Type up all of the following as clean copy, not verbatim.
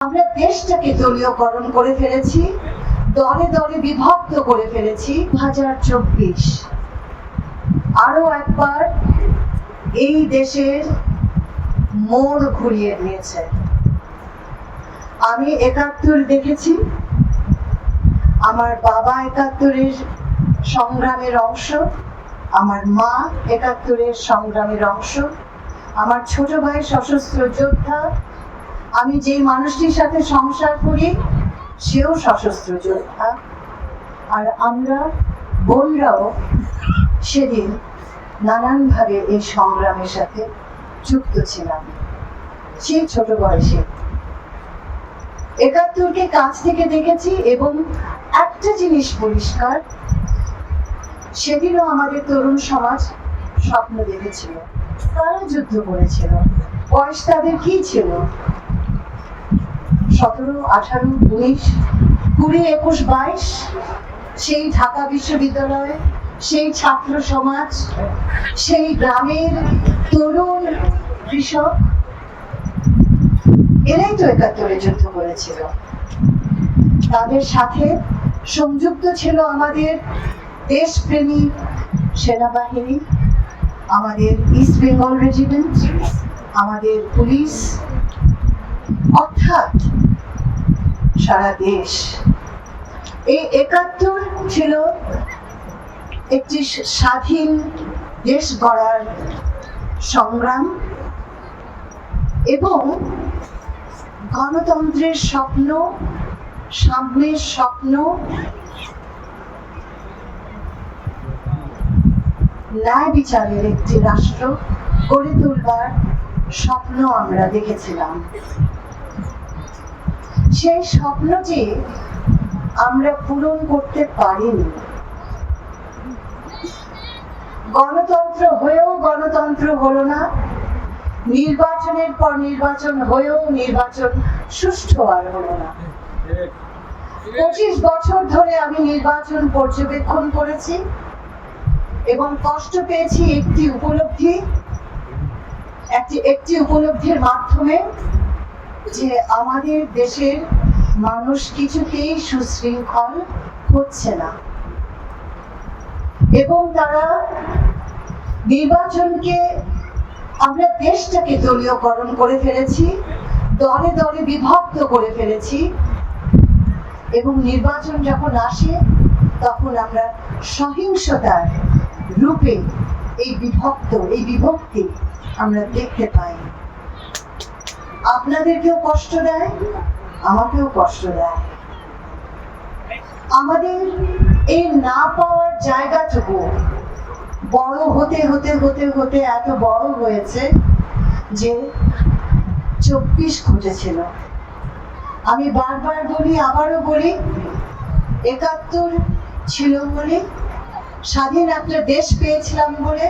আমরা দেশটাকে দলীয়করণ করে ফেলেছি, দলে দলে বিভক্ত করে ফেলেছি। 2024 আরো একবার এই দেশের মোড় ঘুরিয়ে দিয়েছে। আমি 71 দেখেছি, আমার বাবা 71-এর সংগ্রামের অংশ, আমার মা 71-এর সংগ্রামের অংশ, আমার ছোট ভাই সশস্ত্র যোদ্ধা, আমি যে মানুষটির সাথে সংসার করি সেও সশস্ত্র যোদ্ধা। আর আমরা বোনরাও সেদিন নানানভাবে এই সংগ্রামের সাথে যুক্ত ছিলাম সেই ছোট বয়সে। 71-কে কাছ থেকে দেখেছি এবং একটা জিনিস পরিষ্কার, সেদিনও আমাদের তরুণ সমাজ স্বপ্ন দেখেছিল, তারা যুদ্ধ করেছিল। বয়স তাদের কি ছিল? 17, 18, 19, 20, 21, 22। সেই ঢাকা বিশ্ববিদ্যালয়, সেই ছাত্র সমাজ, সেই গ্রামের তরুণ কৃষক, এরাই তো 71-এ যুদ্ধ করেছিল। তাদের সাথে সংযুক্ত ছিল আমাদের দেশপ্রেমী সেনাবাহিনী, আমাদের ইস্ট বেঙ্গল রেজিমেন্ট, আমাদের পুলিশ, অর্থাৎ সারা দেশ। এই 71 ছিল একটি স্বাধীন দেশ গড়ার সংগ্রাম এবং গণতন্ত্রের স্বপ্ন, সাম্যের স্বপ্ন, ন্যায় বিচারের একটি রাষ্ট্র গড়ে তুলবার স্বপ্ন আমরা দেখেছিলাম। সেই স্বপ্নটি আমরা পূরণ করতে পারিনি। গণতন্ত্র হয়েও গণতন্ত্র হলো না, নির্বাচনের পর নির্বাচন হয়েও নির্বাচন সুষ্ঠু আর হলো না। 25 বছর ধরে আমি নির্বাচন পর্যবেক্ষণ করেছি এবং কষ্ট পেয়েছি একটি উপলব্ধির মাধ্যমে, যে আমাদের দেশের মানুষ কিছুতেই সুশৃঙ্খল হচ্ছে না এবং তারা নির্বাচনকে, আমরা দেশটাকে দলীয়করণ করে ফেলেছি, দলে দলে বিভক্ত করে ফেলেছি এবং নির্বাচন যখন আসে তখন আমরা সহিংসতার রূপে এই বিভক্তি আমরা দেখতে পাই। আপনাদেরকেও কষ্ট দেয়, আমাকেও কষ্ট দেয়। আমাদের এই না পাওয়ার জায়গাটুকু বড় হতে হতে হতে হতে এত বড় হয়েছে যে 24 ঘটেছিল। আমি বারবার বলি, আবারও বলি, 71 ছিল বলে, স্বাধীন একটা দেশ পেয়েছিলাম বলে,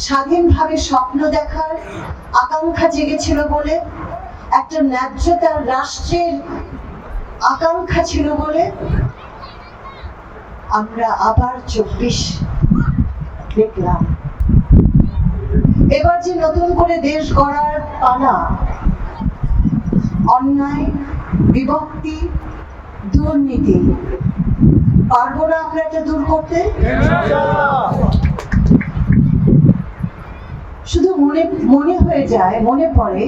স্বাধীনভাবে স্বপ্ন দেখার আকাঙ্ক্ষা জেগেছিল বলে, একটা ন্যায্যতার রাষ্ট্রের আকাঙ্ক্ষা ছিল বলে আমরা আবার 24 দেখলাম। এবার যে নতুন করে দেশ গড়ার পালা, অন্যায়, বিভক্তি, দুর্নীতি, পারবো না আমরা এটা দূর করতে? শুধু মনে হয়ে যায়, মনে পড়ে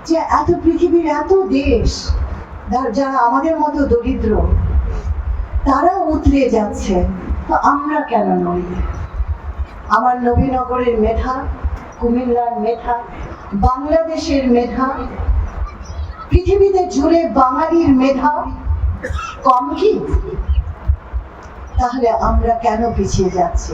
যে এত পৃথিবীর এত দেশ যারা আমাদের মতো দরিদ্র, তারা উতরে যাচ্ছে, তো আমরা কেন নই? আমার নবীনগরের মেধা, কুমিল্লার মেধা, বাংলাদেশের মেধা, পৃথিবীতে জুড়ে বাঙালির মেধা কম কি? তাহলে আমরা কেন পিছিয়ে যাচ্ছি?